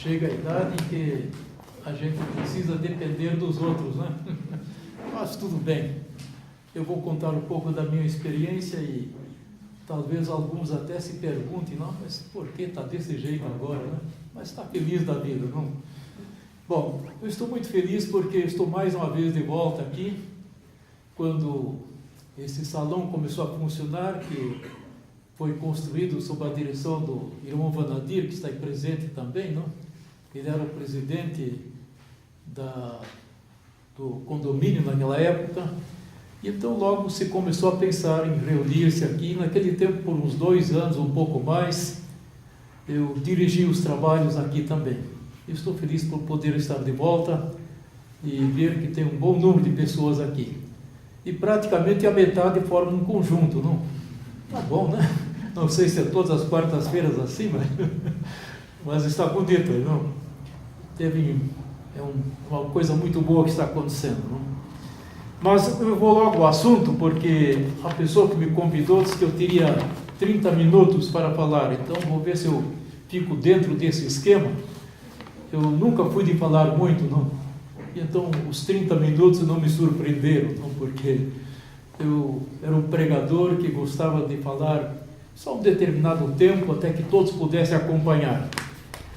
chega a idade em que a gente precisa depender dos outros, né? Mas tudo bem. Eu vou contar um pouco da minha experiência e talvez alguns até se perguntem, não, mas por que está desse jeito agora, né? Mas está feliz da vida, não? Bom, eu estou muito feliz porque estou mais uma vez de volta aqui, quando esse salão começou a funcionar, que foi construído sob a direção do irmão Vanadir, que está aí presente também, não? Ele era o presidente do condomínio naquela época. Então logo se começou a pensar em reunir-se aqui. Naquele tempo, por uns 2 anos, um pouco mais, eu dirigi os trabalhos aqui também. Estou feliz por poder estar de volta e ver que tem um bom número de pessoas aqui. E praticamente a metade forma um conjunto, não? Tá bom, né? Não sei se é todas as quartas-feiras assim, mas está bonito, não? Uma coisa muito boa que está acontecendo, não? Mas eu vou logo ao assunto, porque a pessoa que me convidou disse que eu teria 30 minutos para falar, então vou ver se eu fico dentro desse esquema. Eu nunca fui de falar muito, não? Então os 30 minutos não me surpreenderam, não? Porque eu era um pregador que gostava de falar só um determinado tempo, até que todos pudessem acompanhar.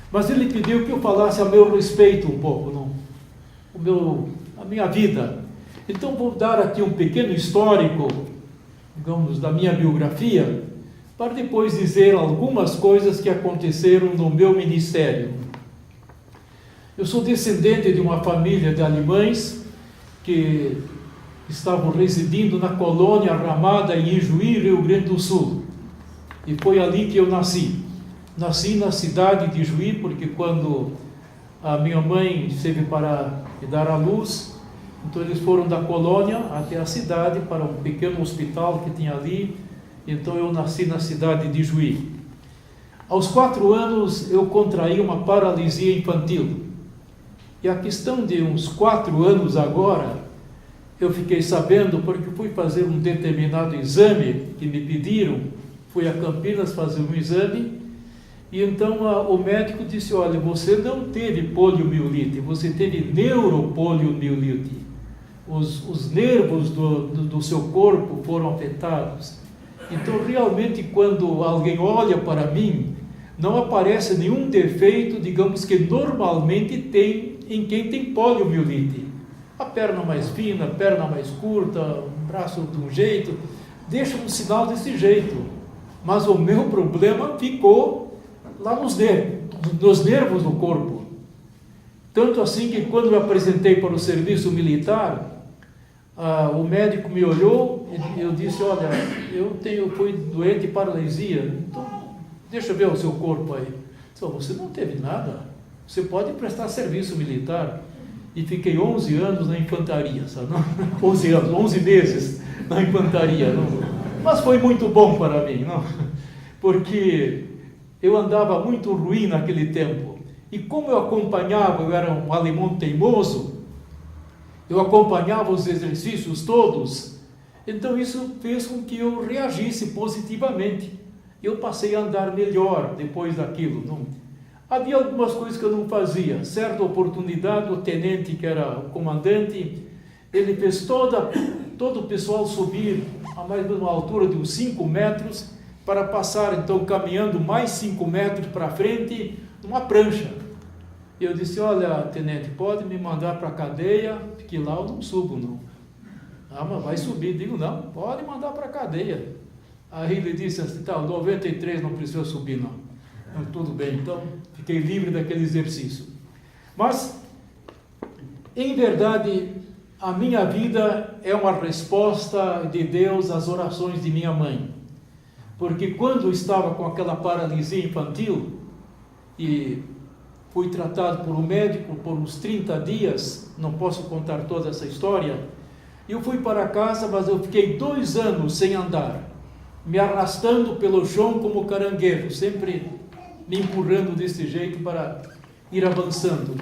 Mas ele pediu que eu falasse a meu respeito um pouco, não? A minha vida. Então vou dar aqui um pequeno histórico, digamos, da minha biografia, para depois dizer algumas coisas que aconteceram no meu ministério. Eu sou descendente de uma família de alemães que estavam residindo na colônia Ramada, em Ijuí, Rio Grande do Sul. E foi ali que eu nasci. Nasci na cidade de Ijuí, porque quando a minha mãe esteve para me dar à luz, então eles foram da colônia até a cidade, para um pequeno hospital que tinha ali. Então eu nasci na cidade de Ijuí. Aos 4 anos eu contraí uma paralisia infantil. E a questão de uns 4 anos agora, eu fiquei sabendo porque fui fazer um determinado exame que me pediram. Fui a Campinas fazer um exame e então o médico disse, olha, você não teve poliomielite, você teve neuropoliomielite. Os nervos do seu corpo foram afetados. Então realmente quando alguém olha para mim, não aparece nenhum defeito, digamos, que normalmente tem em quem tem poliomielite. A perna mais fina, a perna mais curta, um braço de um jeito, deixa um sinal desse jeito. Mas o meu problema ficou lá nos nervos do corpo. Tanto assim que quando eu apresentei para o serviço militar, o médico me olhou e eu disse, olha, fui doente de paralisia, então deixa eu ver o seu corpo aí. Disse, você não teve nada, você pode prestar serviço militar. E fiquei 11 anos na infantaria, sabe? 11 meses na infantaria, não? Mas foi muito bom para mim, não? Porque eu andava muito ruim naquele tempo. E como eu era um alemão teimoso, eu acompanhava os exercícios todos, então isso fez com que eu reagisse positivamente. Eu passei a andar melhor depois daquilo, não? Havia algumas coisas que eu não fazia. Certa oportunidade, o tenente, que era o comandante, ele fez todo o pessoal subir a mais ou menos uma altura de uns 5 metros, para passar, então, caminhando mais 5 metros para frente, numa prancha. E eu disse, olha, tenente, pode me mandar para a cadeia, que lá eu não subo, não. Mas vai subir. Digo, não, pode mandar para a cadeia. Aí ele disse assim, tá, 93 não precisa subir, não. Tudo bem, então, fiquei livre daquele exercício. Mas, em verdade, a minha vida é uma resposta de Deus às orações de minha mãe. Porque quando eu estava com aquela paralisia infantil e fui tratado por um médico por uns 30 dias, não posso contar toda essa história, eu fui para casa, mas eu fiquei 2 anos sem andar, me arrastando pelo chão como caranguejo, sempre me empurrando desse jeito para ir avançando.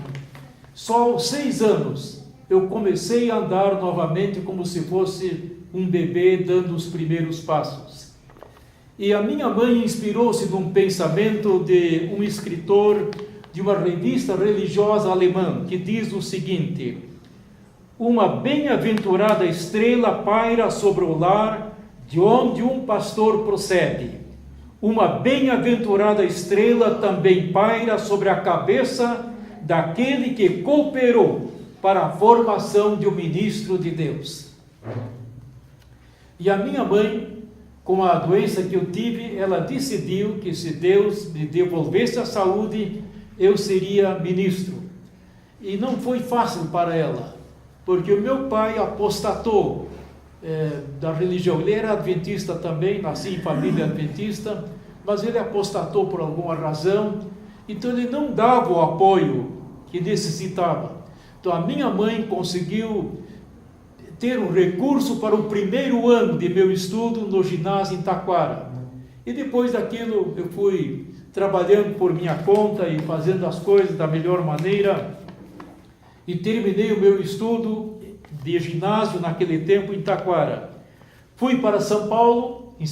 Só aos 6 anos eu comecei a andar novamente como se fosse um bebê dando os primeiros passos. E a minha mãe inspirou-se num pensamento de um escritor de uma revista religiosa alemã, que diz o seguinte: uma bem-aventurada estrela paira sobre o lar de onde um pastor procede. Uma bem-aventurada estrela também paira sobre a cabeça daquele que cooperou para a formação de um ministro de Deus. E a minha mãe, com a doença que eu tive, ela decidiu que se Deus me devolvesse a saúde, eu seria ministro. E não foi fácil para ela, porque o meu pai apostatou da religião. Ele era adventista também, nasci em família adventista, mas ele apostatou por alguma razão, então ele não dava o apoio que necessitava. Então a minha mãe conseguiu ter um recurso para o primeiro ano de meu estudo no ginásio em Taquara. E depois daquilo eu fui trabalhando por minha conta e fazendo as coisas da melhor maneira, e terminei o meu estudo de ginásio naquele tempo em Taquara. Fui para São Paulo em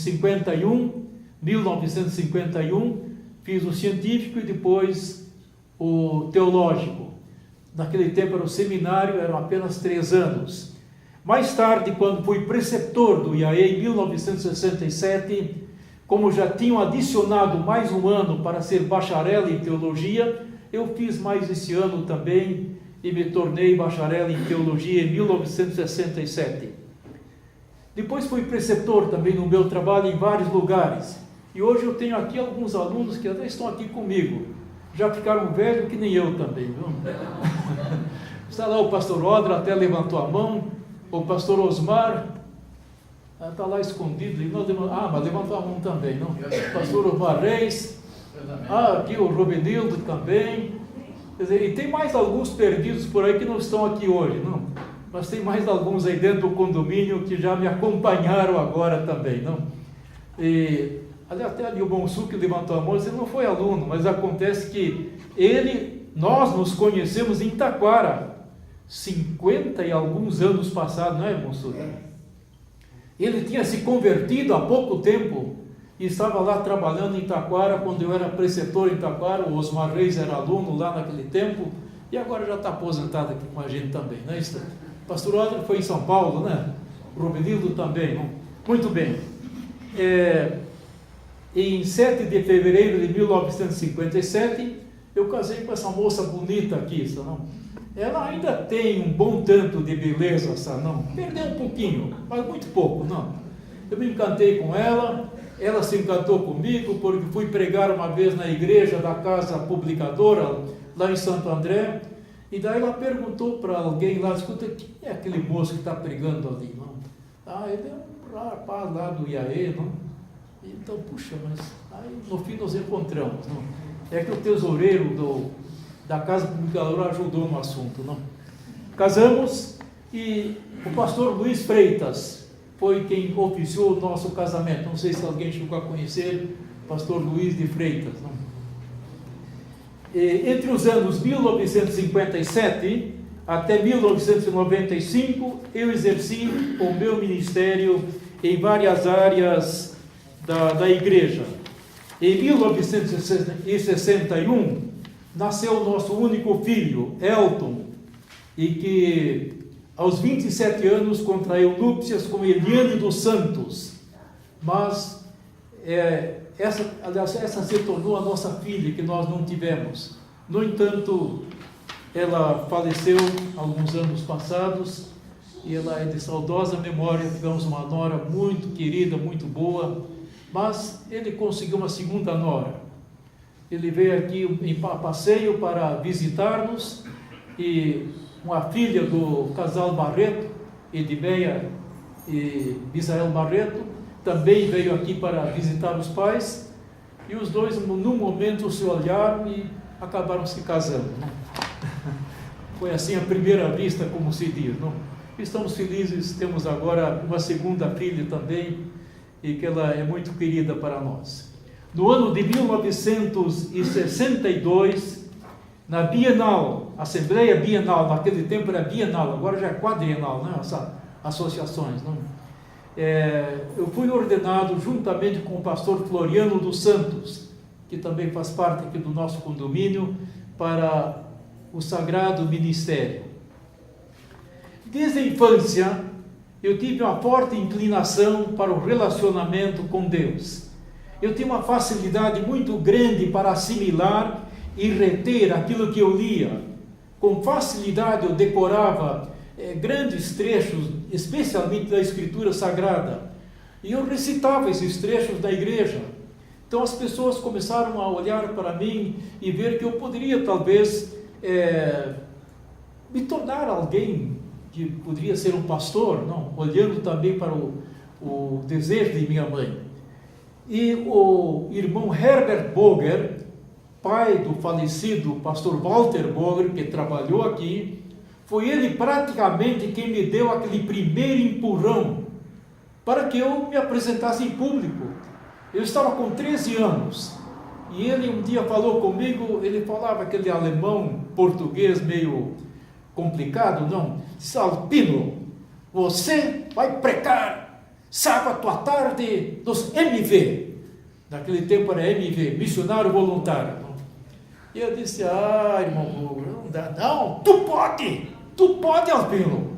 1951, fiz o científico e depois o teológico. Naquele tempo era o seminário, eram apenas 3 anos. Mais tarde, quando fui preceptor do IAE em 1967, como já tinham adicionado mais um ano para ser bacharel em teologia, eu fiz mais esse ano também e me tornei bacharel em teologia em 1967. Depois fui preceptor também no meu trabalho em vários lugares. E hoje eu tenho aqui alguns alunos que até estão aqui comigo. Já ficaram velhos que nem eu também, viu? Está lá o pastor Odra, até levantou a mão. O pastor Osmar está lá escondido. Mas levantou a mão também, não? O pastor Osmar Reis. Aqui o Robenildo também. Quer dizer, e tem mais alguns perdidos por aí que não estão aqui hoje, não? Mas tem mais alguns aí dentro do condomínio que já me acompanharam agora também, não? E até ali o Bonsu que levantou a mão, ele não foi aluno, mas acontece que nós nos conhecemos em Taquara, 50 e alguns anos passados, não é, Bonsu? Ele tinha se convertido há pouco tempo e estava lá trabalhando em Taquara quando eu era preceptor em Taquara. O Osmar Reis era aluno lá naquele tempo e agora já está aposentado aqui com a gente também, não é isso? O pastor Odra foi em São Paulo, né? O Robenildo também, não? Muito bem. Em 7 de fevereiro de 1957, eu casei com essa moça bonita aqui, não? Ela ainda tem um bom tanto de beleza, não? Perdeu um pouquinho, mas muito pouco, não? Eu me encantei com ela, ela se encantou comigo, porque fui pregar uma vez na igreja da Casa Publicadora, lá em Santo André, e daí ela perguntou para alguém lá: escuta, quem é aquele moço que está pregando ali, não? Ele é um rapaz lá do IAE, não? Então, puxa, mas aí no fim nos encontramos, não? É que o tesoureiro da Casa Publicadora ajudou no assunto, não? Casamos e o pastor Luiz Freitas foi quem oficiou o nosso casamento. Não sei se alguém chegou a conhecer o pastor Luiz de Freitas, não? Entre os anos 1957 até 1995, eu exerci o meu ministério em várias áreas da igreja. Em 1961, nasceu o nosso único filho, Elton, e que aos 27 anos contraiu núpcias com Eliane dos Santos, mas essa se tornou a nossa filha, que nós não tivemos. No entanto, ela faleceu alguns anos passados, e ela é de saudosa memória. Tivemos uma nora muito querida, muito boa, mas ele conseguiu uma segunda nora. Ele veio aqui em passeio para visitar-nos, e uma filha do casal Barreto, Edmeia e Misael Barreto, também veio aqui para visitar os pais, e os dois, num momento, se olharam e acabaram se casando, não? Foi assim à primeira vista, como se diz, não? Estamos felizes, temos agora uma segunda filha também, e que ela é muito querida para nós. No ano de 1962, na Bienal, Assembleia Bienal, naquele tempo era Bienal, agora já é quadrienal, né? Essas associações, não? Eu fui ordenado juntamente com o pastor Floriano dos Santos, que também faz parte aqui do nosso condomínio, para o sagrado ministério. Desde a infância, eu tive uma forte inclinação para o relacionamento com Deus. Eu tinha uma facilidade muito grande para assimilar e reter aquilo que eu lia. Com facilidade eu decorava grandes trechos, especialmente da Escritura Sagrada. E eu recitava esses trechos da igreja. Então as pessoas começaram a olhar para mim e ver que eu poderia talvez me tornar alguém que poderia ser um pastor, não, olhando também para o desejo de minha mãe. E o irmão Herbert Boger, pai do falecido pastor Walter Boger, que trabalhou aqui, foi ele praticamente quem me deu aquele primeiro empurrão para que eu me apresentasse em público. Eu estava com 13 anos e ele um dia falou comigo, ele falava aquele alemão português meio complicado, não? Disse: Albino, você vai pregar sábado à tarde nos MV. Naquele tempo era MV, Missionário Voluntário. E eu disse: irmão, não dá, não, tu pode, Albino.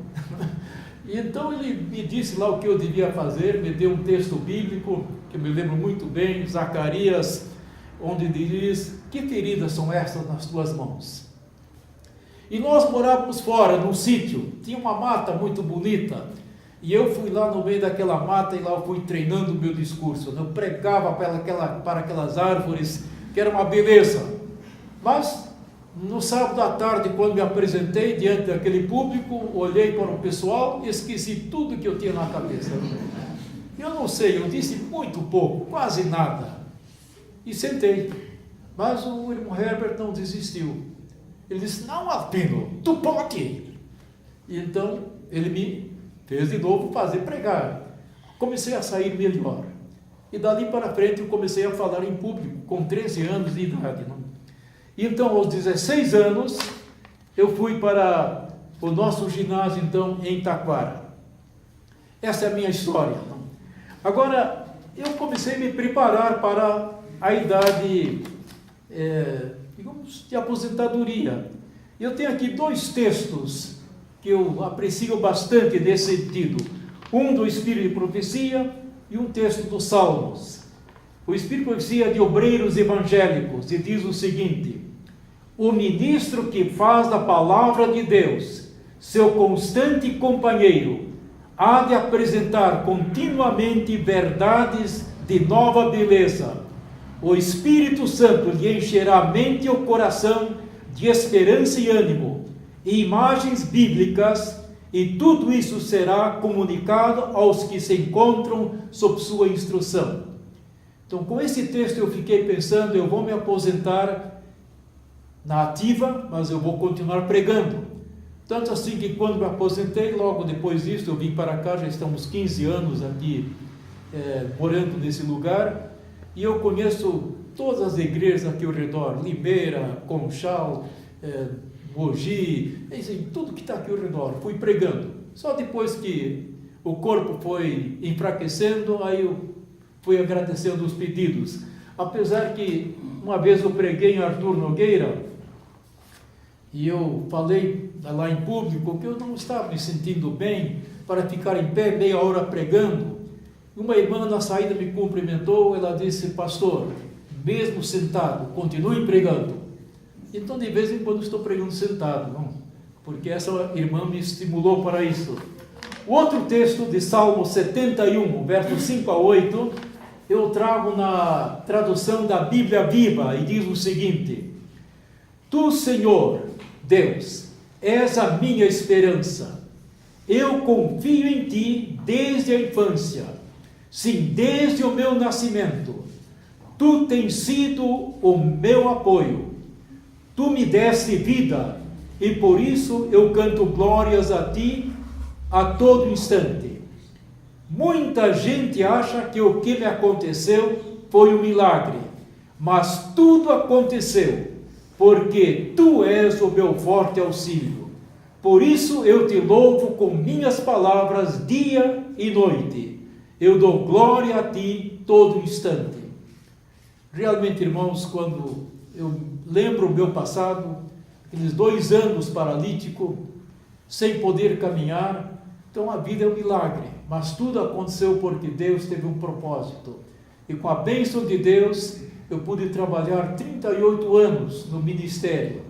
E então ele me disse lá o que eu devia fazer, me deu um texto bíblico, que eu me lembro muito bem, Zacarias, onde diz: que feridas são estas nas tuas mãos? E nós morávamos fora, num sítio, tinha uma mata muito bonita, e eu fui lá no meio daquela mata, e lá eu fui treinando o meu discurso, eu pregava para aquelas árvores, que era uma beleza. Mas, no sábado à tarde, quando me apresentei diante daquele público, olhei para o pessoal e esqueci tudo que eu tinha na cabeça. Eu não sei, eu disse muito pouco, quase nada, e sentei. Mas o irmão Herbert não desistiu. Ele disse: não, Albino, tu pode. E então ele me fez de novo pregar. Comecei a sair melhor. E dali para frente eu comecei a falar em público, com 13 anos de idade. Não? E então, aos 16 anos, eu fui para o nosso ginásio, então, em Taquara. Essa é a minha história. Não? Agora, eu comecei a me preparar para a idade, digamos, de aposentadoria. Eu tenho aqui 2 textos que eu aprecio bastante nesse sentido. Um do Espírito de Profecia e um texto dos Salmos. O Espírito de Profecia de Obreiros Evangélicos, e diz o seguinte: o ministro que faz da palavra de Deus seu constante companheiro há de apresentar continuamente verdades de nova beleza. O Espírito Santo lhe encherá a mente e o coração de esperança e ânimo, e imagens bíblicas, e tudo isso será comunicado aos que se encontram sob sua instrução. Então, com esse texto eu fiquei pensando, eu vou me aposentar na ativa, mas eu vou continuar pregando. Tanto assim que quando me aposentei, logo depois disso, eu vim para cá, já estamos 15 anos aqui, morando nesse lugar, e eu conheço todas as igrejas aqui ao redor, Limeira, Conchal, Mogi, enfim, tudo que está aqui ao redor, fui pregando. Só depois que o corpo foi enfraquecendo, aí eu fui agradecendo os pedidos. Apesar que uma vez eu preguei em Arthur Nogueira, e eu falei lá em público que eu não estava me sentindo bem para ficar em pé meia hora pregando. Uma irmã na saída me cumprimentou, ela disse: pastor, mesmo sentado, continue pregando. Então, de vez em quando estou pregando sentado, não? Porque essa irmã me estimulou para isso. O outro texto de Salmo 71, versos 5 a 8, eu trago na tradução da Bíblia Viva, e diz o seguinte: tu, Senhor, Deus, és a minha esperança. Eu confio em ti desde a infância, sim, desde o meu nascimento. Tu tens sido o meu apoio. Tu me deste vida, e por isso eu canto glórias a ti a todo instante. Muita gente acha que o que me aconteceu foi um milagre, mas tudo aconteceu porque tu és o meu forte auxílio. Por isso eu te louvo com minhas palavras dia e noite. Eu dou glória a ti todo instante. Realmente, irmãos, quando Eu lembro o meu passado, aqueles 2 anos paralítico, sem poder caminhar. Então a vida é um milagre, mas tudo aconteceu porque Deus teve um propósito. E com a bênção de Deus, eu pude trabalhar 38 anos no ministério.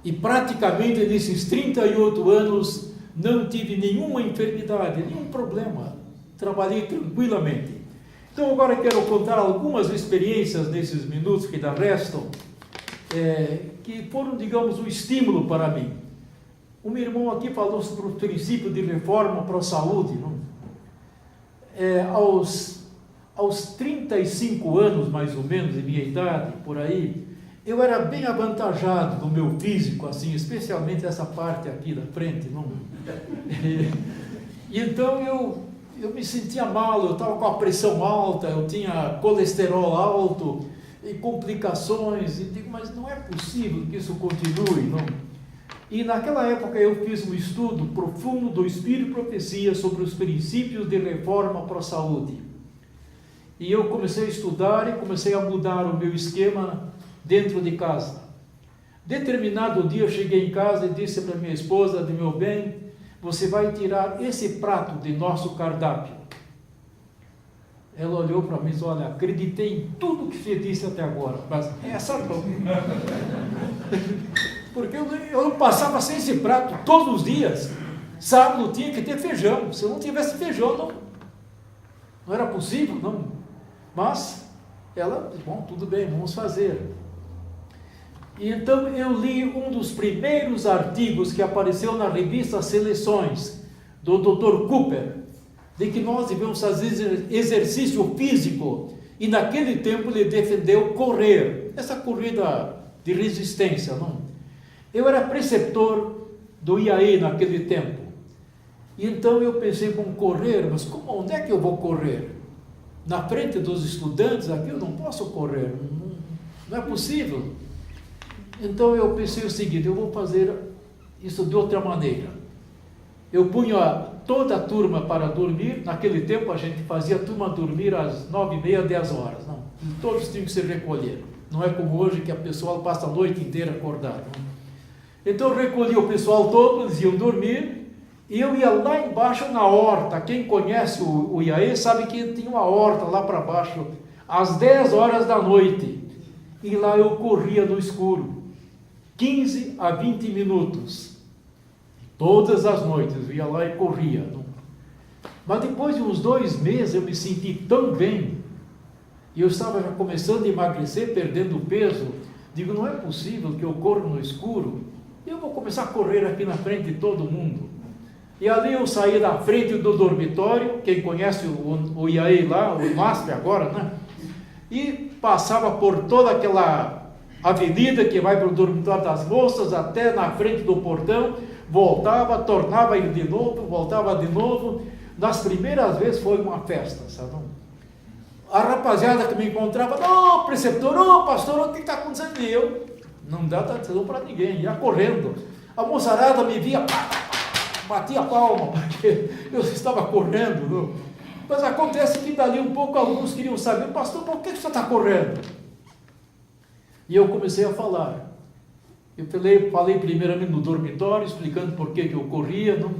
E praticamente nesses 38 anos não tive nenhuma enfermidade, nenhum problema. Trabalhei tranquilamente. Então agora eu quero contar algumas experiências nesses minutos que ainda restam, que foram, digamos, um estímulo para mim. O meu irmão aqui falou sobre o princípio de reforma para a saúde. Não? Aos 35 anos, mais ou menos, de minha idade, por aí, eu era bem avantajado no meu físico, assim, especialmente essa parte aqui da frente. Não? E então eu me sentia mal, eu estava com a pressão alta, eu tinha colesterol alto, e complicações, e digo, mas não é possível que isso continue, não? E naquela época eu fiz um estudo profundo do Espírito e Profecia sobre os princípios de reforma para a saúde. E eu comecei a estudar e comecei a mudar o meu esquema dentro de casa. Determinado dia eu cheguei em casa e disse para minha esposa, de meu bem, você vai tirar esse prato de nosso cardápio. Ela olhou para mim e disse, olha, acreditei em tudo que você disse até agora, mas essa não. Porque eu não passava sem esse prato todos os dias. Sábado tinha que ter feijão. Se eu não tivesse feijão, não era possível, não. Mas ela disse, bom, tudo bem, vamos fazer. E então eu li um dos primeiros artigos que apareceu na revista Seleções, do Dr. Cooper, de que nós devemos fazer exercício físico. E naquele tempo ele defendeu correr, essa corrida de resistência, não? Eu era preceptor do IAE naquele tempo. E então eu pensei, bom, correr, mas onde é que eu vou correr? Na frente dos estudantes aqui eu não posso correr, não é possível. Então eu pensei o seguinte, eu vou fazer isso de outra maneira. Eu punha toda a turma para dormir, naquele tempo a gente fazia a turma dormir às 9h30, 10 horas, não? Todos tinham que se recolher. Não é como hoje que a pessoa passa a noite inteira acordada, não? Então eu recolhia o pessoal todo, eles iam dormir, e eu ia lá embaixo na horta. Quem conhece o IAE sabe que tinha uma horta lá para baixo, às 10 horas da noite. E lá eu corria no escuro, 15 a 20 minutos. Todas as noites eu ia lá e corria. Mas depois de uns 2 meses eu me senti tão bem, e eu estava já começando a emagrecer, perdendo peso. Digo, não é possível que eu corra no escuro. Eu vou começar a correr aqui na frente de todo mundo. E ali eu saí da frente do dormitório, quem conhece o IAE lá, o MASP agora, né? E passava por toda aquela avenida que vai para o dormitório das moças, até na frente do portão, voltava, tornava a ir de novo, voltava de novo. Nas primeiras vezes foi uma festa, sabe? A rapaziada que me encontrava, ô preceptor, ô pastor, o que está acontecendo? E eu não dá atenção para ninguém, ia correndo. A moçarada me via, batia a palma, porque eu estava correndo. Não? Mas acontece que dali um pouco alguns queriam saber, pastor, por que você está correndo? E eu comecei a falar. Eu falei primeiramente no dormitório, explicando por que eu corria. Não?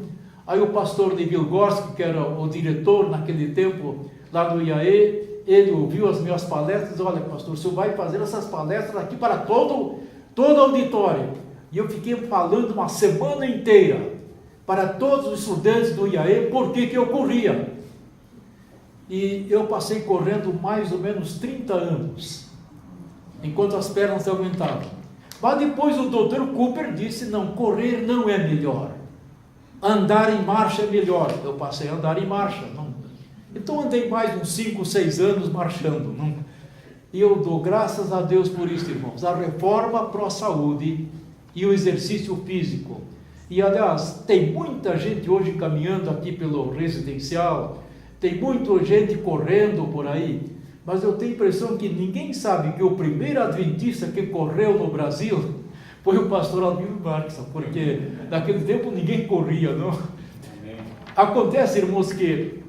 Aí o pastor Neville Gorski, que era o diretor naquele tempo, lá no IAE, ele ouviu as minhas palestras, olha pastor, o senhor vai fazer essas palestras aqui para todo auditório. E eu fiquei falando uma semana inteira para todos os estudantes do IAE por que eu corria. E eu passei correndo mais ou menos 30 anos, enquanto as pernas aguentavam. Mas depois o Dr. Cooper disse, não, correr não é melhor, andar em marcha é melhor. Eu passei a andar em marcha, não. Então andei mais uns 5, 6 anos marchando, não. E eu dou graças a Deus por isso, irmãos. A reforma para a saúde e o exercício físico. E, aliás, tem muita gente hoje caminhando aqui pelo residencial, tem muita gente correndo por aí, mas eu tenho a impressão que ninguém sabe que o primeiro adventista que correu no Brasil foi o pastor Albino Marques, porque naquele tempo ninguém corria, não? Acontece, irmãos, que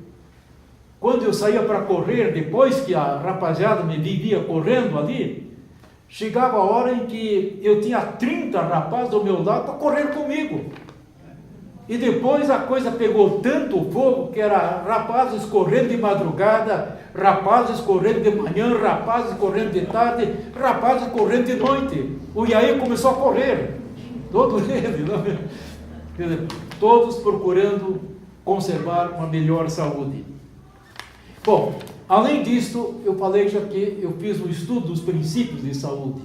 quando eu saía para correr, depois que a rapaziada me via correndo ali, chegava a hora em que eu tinha 30 rapazes do meu lado para correr comigo. E depois a coisa pegou tanto fogo que era rapazes correndo de madrugada, rapazes correndo de manhã, rapazes correndo de tarde, rapazes correndo de noite. O Iaí começou a correr, todo ele, não? Quer dizer, todos procurando conservar uma melhor saúde. Bom, além disso, eu falei já que eu fiz um estudo dos princípios de saúde.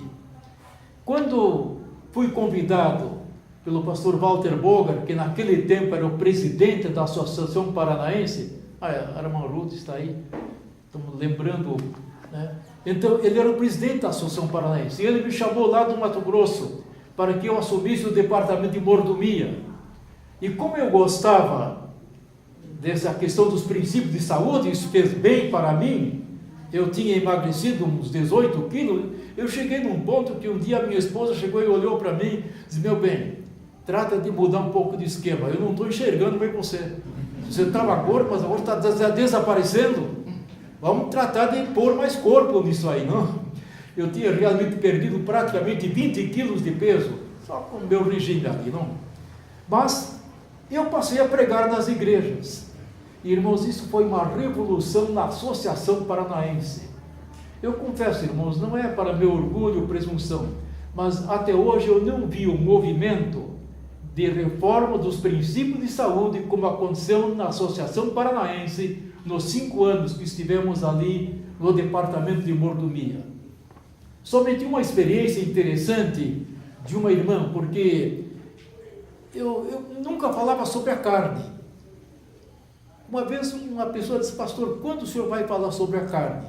Quando fui convidado pelo pastor Walter Bogar, que naquele tempo era o presidente da Associação Paranaense, a irmã Ruth está aí, estamos lembrando, né? Então, ele era o presidente da Associação Paranaense, e ele me chamou lá do Mato Grosso, para que eu assumisse o departamento de mordomia. E como eu gostava dessa questão dos princípios de saúde, isso fez bem para mim, eu tinha emagrecido uns 18 quilos, eu cheguei num ponto que um dia a minha esposa chegou e olhou para mim e disse: meu bem, trata de mudar um pouco de esquema, eu não estou enxergando bem você. Você estava gordo, mas agora está desaparecendo. Vamos tratar de pôr mais corpo nisso aí, não? Eu tinha realmente perdido praticamente 20 quilos de peso, só com o meu regime ali, não? Mas eu passei a pregar nas igrejas. Irmãos, isso foi uma revolução na Associação Paranaense. Eu confesso, irmãos, não é para meu orgulho ou presunção, mas até hoje eu não vi um movimento de reforma dos princípios de saúde como aconteceu na Associação Paranaense nos 5 anos que estivemos ali no departamento de mordomia. Somente uma experiência interessante de uma irmã, porque eu nunca falava sobre a carne. Uma vez uma pessoa disse: pastor, quando o senhor vai falar sobre a carne?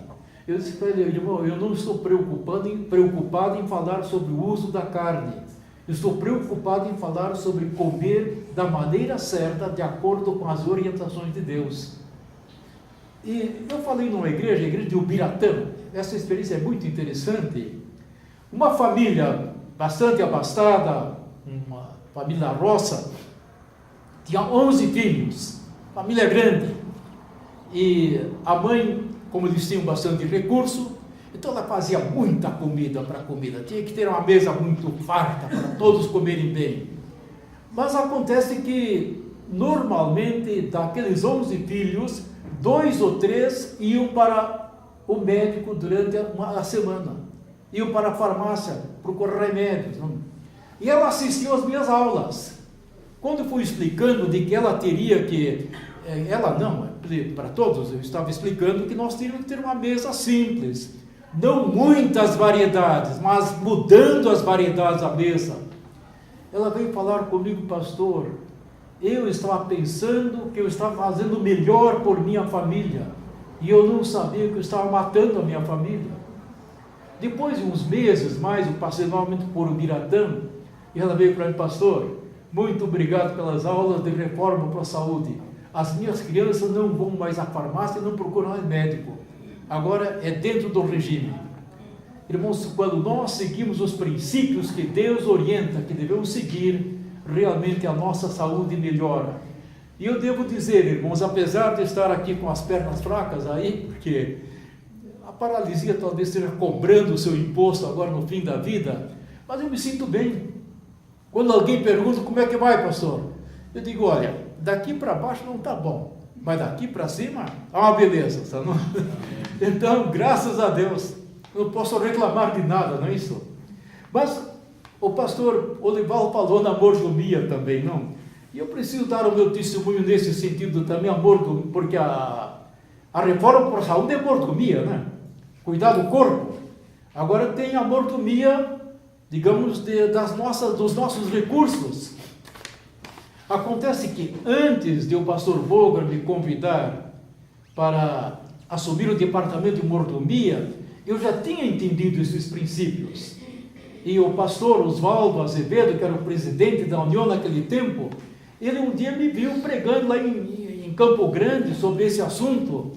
Eu disse para ele: irmão, eu não estou preocupado em falar sobre o uso da carne. Eu estou preocupado em falar sobre comer da maneira certa, de acordo com as orientações de Deus. E eu falei numa igreja, a igreja de Ubiratã. Essa experiência é muito interessante. Uma família bastante abastada, uma família roça, tinha 11 filhos, família grande. E a mãe, como eles tinham bastante recurso, então ela fazia muita comida para a comida. Tinha que ter uma mesa muito farta para todos comerem bem. Mas acontece que, normalmente, daqueles 11 filhos, 2 ou 3 iam para o médico durante a semana. Iam para a farmácia procurar remédios. Não? E ela assistiu às minhas aulas. Quando eu fui explicando de que ela teria que... Ela não, para todos, eu estava explicando que nós teríamos que ter uma mesa simples. Não muitas variedades, mas mudando as variedades da mesa. Ela veio falar comigo: pastor, eu estava pensando que eu estava fazendo melhor por minha família, e eu não sabia que eu estava matando a minha família. Depois de uns meses mais, eu passei novamente por Ubiratã, e ela veio para mim: pastor, muito obrigado pelas aulas de reforma para a saúde. As minhas crianças não vão mais à farmácia e não procuram mais médico. Agora é dentro do regime. Irmãos, quando nós seguimos os princípios que Deus orienta, que devemos seguir, realmente a nossa saúde melhora. E eu devo dizer, irmãos, apesar de estar aqui com as pernas fracas aí, porque a paralisia talvez esteja cobrando o seu imposto agora no fim da vida, mas eu me sinto bem. Quando alguém pergunta: como é que vai, pastor? Eu digo: olha, daqui para baixo não está bom, mas daqui para cima é uma beleza, tá? Então, graças a Deus, não posso reclamar de nada, não é isso? Mas o pastor Olival falou na mordomia também, não? E eu preciso dar o meu testemunho nesse sentido também, porque a reforma para a saúde é mordomia, né? Cuidar do corpo. Agora tem a mordomia, digamos, dos nossos recursos. Acontece que antes de o pastor Bogar me convidar para assumir o departamento de mordomia, eu já tinha entendido esses princípios. E o pastor Oswaldo Azevedo, que era o presidente da União naquele tempo, ele um dia me viu pregando lá em Campo Grande sobre esse assunto,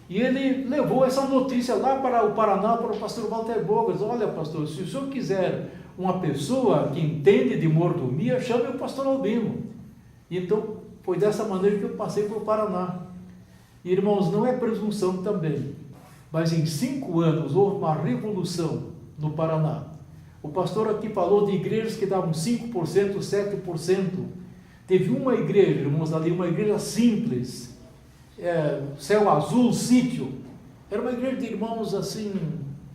e ele levou essa notícia lá para o Paraná, para o pastor Walter Bogas: olha, pastor, se o senhor quiser uma pessoa que entende de mordomia, chame o pastor Albino. Então, foi dessa maneira que eu passei para o Paraná. E, irmãos, não é presunção também, mas em 5 anos houve uma revolução no Paraná. O pastor aqui falou de igrejas que davam 5%, 7%. Teve uma igreja, irmãos, ali, uma igreja simples, céu azul, sítio. Era uma igreja de irmãos assim,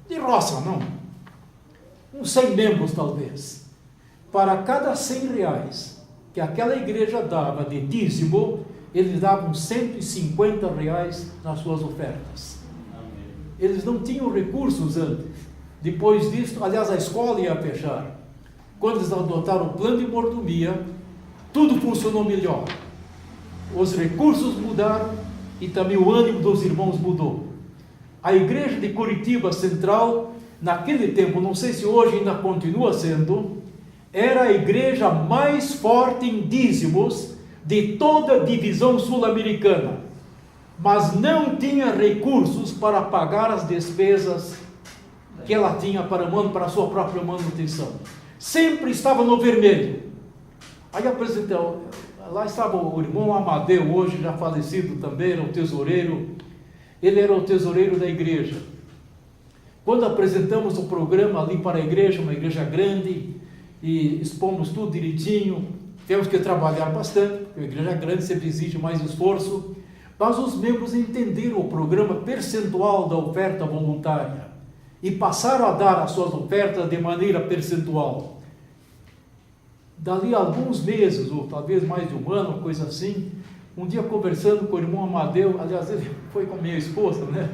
de roça, não? Uns 100 membros talvez. Para cada 100 reais que aquela igreja dava de dízimo, eles davam 150 reais nas suas ofertas. Eles não tinham recursos antes. Depois disso, aliás, a escola ia fechar. Quando eles adotaram o plano de mordomia, tudo funcionou melhor. Os recursos mudaram e também o ânimo dos irmãos mudou. A igreja de Curitiba Central, naquele tempo, não sei se hoje ainda continua sendo, era a igreja mais forte em dízimos de toda a divisão sul-americana, mas não tinha recursos para pagar as despesas que ela tinha para a sua própria manutenção. Sempre estava no vermelho. Aí apresentei, lá estava o irmão Amadeu, hoje já falecido também, era o tesoureiro. Ele era o tesoureiro da igreja. Quando apresentamos o programa ali para a igreja, uma igreja grande, e expomos tudo direitinho, temos que trabalhar bastante, porque a igreja grande sempre exige mais esforço, mas os membros entenderam o programa percentual da oferta voluntária e passaram a dar as suas ofertas de maneira percentual. Dali a alguns meses, ou talvez mais de um ano, coisa assim, um dia conversando com o irmão Amadeu, aliás, ele foi com a minha esposa, né?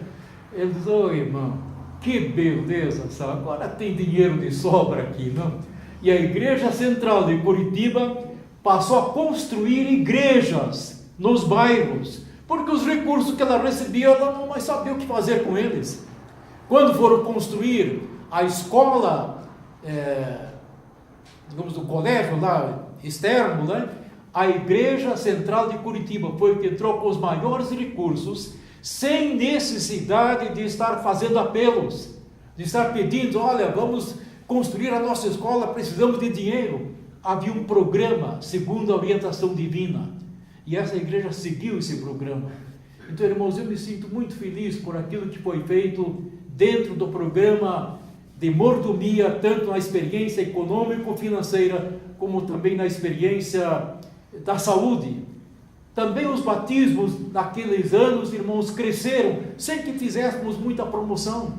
Ele disse: "Ô irmão, que beleza, sabe? Agora tem dinheiro de sobra aqui, não?" E a Igreja Central de Curitiba passou a construir igrejas nos bairros, porque os recursos que ela recebia, ela não mais sabia o que fazer com eles. Quando foram construir a escola, digamos, do colégio lá, externo, né? A Igreja Central de Curitiba foi que entrou com os maiores recursos, sem necessidade de estar fazendo apelos, de estar pedindo: olha, vamos construir a nossa escola, precisamos de dinheiro. Havia um programa segundo a orientação divina, e essa igreja seguiu esse programa. Então, irmãos, eu me sinto muito feliz por aquilo que foi feito dentro do programa de mordomia, tanto na experiência econômico-financeira, como também na experiência da saúde. Também os batismos naqueles anos, irmãos, cresceram, sem que fizéssemos muita promoção.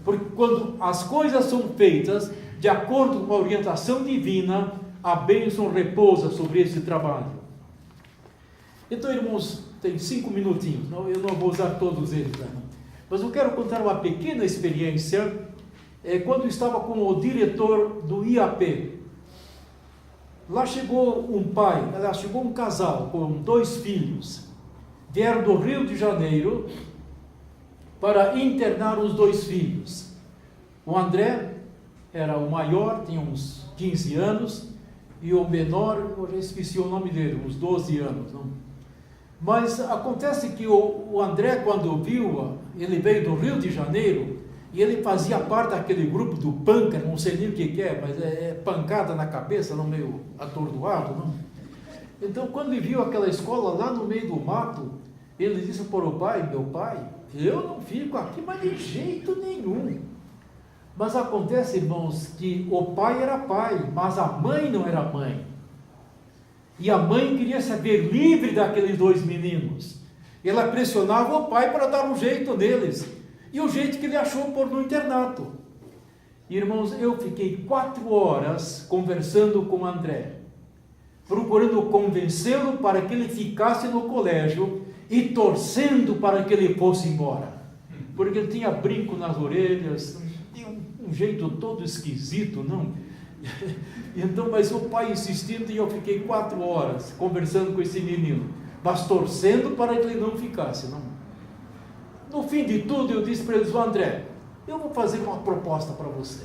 Porque quando as coisas são feitas de acordo com a orientação divina, a bênção repousa sobre esse trabalho. Então, irmãos, tem 5 minutinhos, eu não vou usar todos eles, né? Mas eu quero contar uma pequena experiência, quando estava com o diretor do IAP. Lá chegou chegou um casal com 2 filhos, vieram do Rio de Janeiro para internar os 2 filhos. O André era o maior, tinha uns 15 anos, e o menor, eu já esqueci o nome dele, uns 12 anos. Não? Mas acontece que o André, quando viu, ele veio do Rio de Janeiro, e ele fazia parte daquele grupo do panca, não sei nem o que é, mas é pancada na cabeça, não, meio atordoado, não? Então, quando ele viu aquela escola lá no meio do mato, ele disse para o pai: meu pai, eu não fico aqui, mas de jeito nenhum. Mas acontece, irmãos, que o pai era pai, mas a mãe não era mãe. E a mãe queria se ver livre daqueles 2 meninos. Ela pressionava o pai para dar um jeito neles. E o jeito que ele achou pôr no internato. Irmãos, eu fiquei 4 horas conversando com o André, procurando convencê-lo para que ele ficasse no colégio e torcendo para que ele fosse embora. Porque ele tinha brinco nas orelhas, tinha um jeito todo esquisito, não? Então, mas o pai insistindo, e eu fiquei 4 horas conversando com esse menino, mas torcendo para que ele não ficasse, não? No fim de tudo, eu disse para eles: André, eu vou fazer uma proposta para você.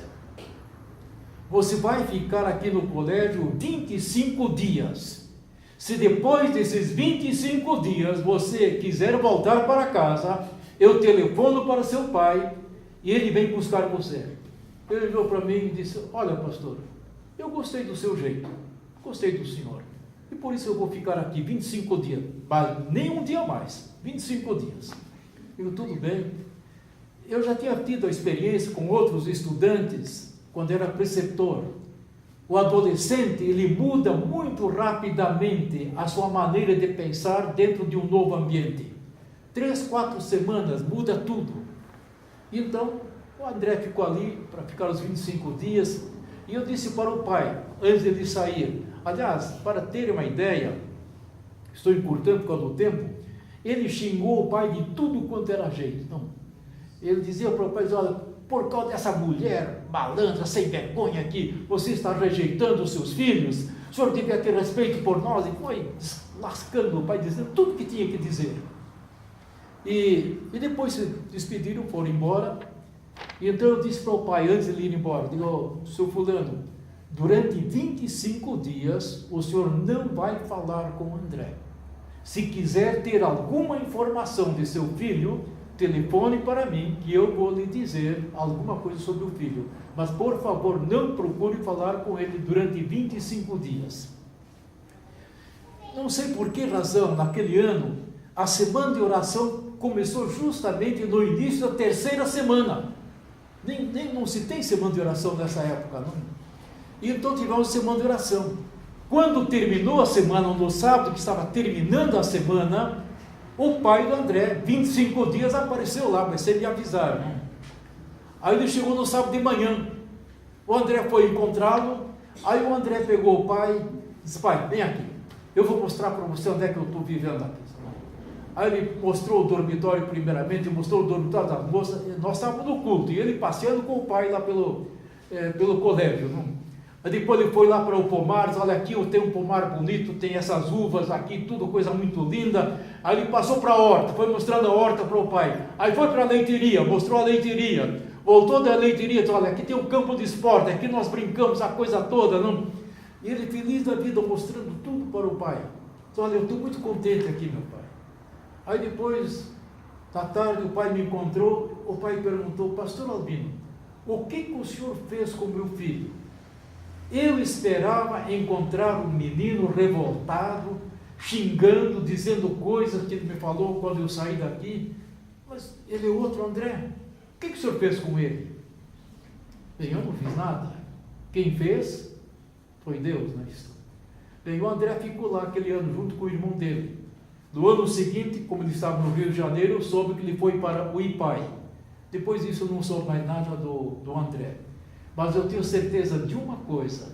Você vai ficar aqui no colégio 25 dias. Se depois desses 25 dias você quiser voltar para casa, eu telefono para seu pai e ele vem buscar você. Ele olhou para mim e disse: olha, pastor, eu gostei do seu jeito, gostei do senhor, e por isso eu vou ficar aqui 25 dias, mas nem um dia mais, 25 dias. Eu: tudo bem. eu já tinha tido a experiência com outros estudantes, quando era preceptor. O adolescente, ele muda muito rapidamente a sua maneira de pensar dentro de um novo ambiente. 3, 4 semanas, muda tudo. Então, o André ficou ali para ficar os 25 dias, e eu disse para o pai, antes de ele sair, aliás, para ter uma ideia, estou encurtando por causa do tempo, ele xingou o pai de tudo quanto era jeito. Então, ele dizia para o pai, olha, por causa dessa mulher malandra, sem vergonha aqui, você está rejeitando os seus filhos, o senhor devia ter respeito por nós, e foi lascando o pai, dizendo tudo que tinha que dizer. E depois se despediram, foram embora, e então eu disse para o pai, antes de ele ir embora, digo, seu fulano, durante 25 dias, o senhor não vai falar com o André. Se quiser ter alguma informação de seu filho, telefone para mim, que eu vou lhe dizer alguma coisa sobre o filho. Mas, por favor, não procure falar com ele durante 25 dias. Não sei por que razão, naquele ano, a semana de oração começou justamente no início da 3ª semana. Não se tem semana de oração nessa época, não. E então tivemos semana de oração. Quando terminou a semana, no sábado que estava terminando a semana, o pai do André, 25 dias, apareceu lá, mas sem me avisar, né? Aí ele chegou no sábado de manhã, o André foi encontrá-lo, aí o André pegou o pai e disse, pai, vem aqui, eu vou mostrar para você onde é que eu estou vivendo aqui. Aí ele mostrou o dormitório primeiramente, mostrou o dormitório das moças, nós estávamos no culto, e ele passeando com o pai lá pelo colégio, não? Aí depois ele foi lá para o pomar, disse, olha aqui eu tenho um pomar bonito, tem essas uvas aqui, tudo coisa muito linda. Aí ele passou para a horta, foi mostrando a horta para o pai. Aí foi para a leiteria, mostrou a leiteria. Voltou da leiteria, disse, olha aqui tem um campo de esporte, aqui nós brincamos a coisa toda, não? E ele feliz da vida, mostrando tudo para o pai. Disse, olha, eu estou muito contente aqui, meu pai. Aí depois, da tarde, o pai me encontrou, o pai perguntou, pastor Albino, o que o senhor fez com meu filho? Eu esperava encontrar um menino revoltado, xingando, dizendo coisas que ele me falou quando eu saí daqui, mas ele é outro André. O que o senhor fez com ele? Bem, eu não fiz nada. Quem fez foi Deus, não é isso? Bem, o André ficou lá aquele ano junto com o irmão dele. No ano seguinte, como ele estava no Rio de Janeiro, eu soube que ele foi para o IPAI. Depois disso, eu não soube mais nada do André. Mas eu tenho certeza de uma coisa,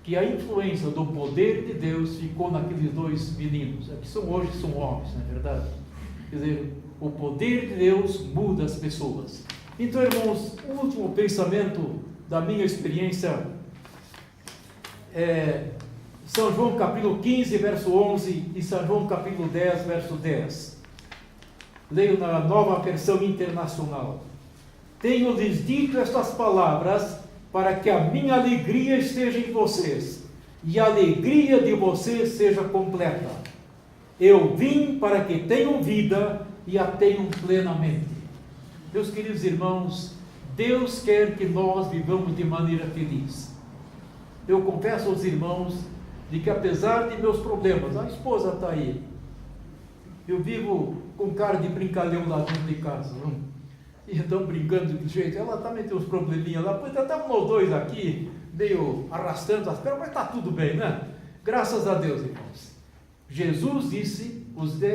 que a influência do poder de Deus ficou naqueles 2 meninos, que hoje são homens, não é verdade? Quer dizer, o poder de Deus muda as pessoas. Então, irmãos, o último pensamento da minha experiência é São João capítulo 15, verso 11 e São João capítulo 10, verso 10. Leio na Nova Versão Internacional. Tenho-lhes dito estas palavras para que a minha alegria esteja em vocês e a alegria de vocês seja completa. Eu vim para que tenham vida e a tenham plenamente. Meus queridos irmãos, Deus quer que nós vivamos de maneira feliz. Eu confesso aos irmãos de que apesar de meus problemas, a esposa está aí, eu vivo com cara de brincalhão lá dentro de casa, não? E então brincando de jeito, ela também tem uns probleminhas lá, pois estamos nós 2 aqui, meio arrastando as pernas, mas está tudo bem, né? Graças a Deus, irmãos. Jesus disse,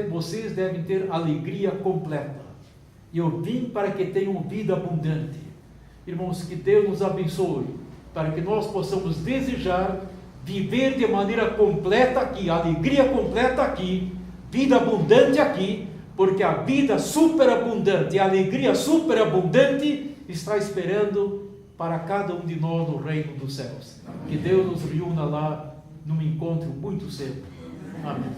vocês devem ter alegria completa. E eu vim para que tenham vida abundante. Irmãos, que Deus nos abençoe, para que nós possamos desejar viver de maneira completa aqui, alegria completa aqui, vida abundante aqui, porque a vida superabundante, a alegria superabundante está esperando para cada um de nós no reino dos céus. Que Deus nos reúna lá num encontro muito cedo. Amém.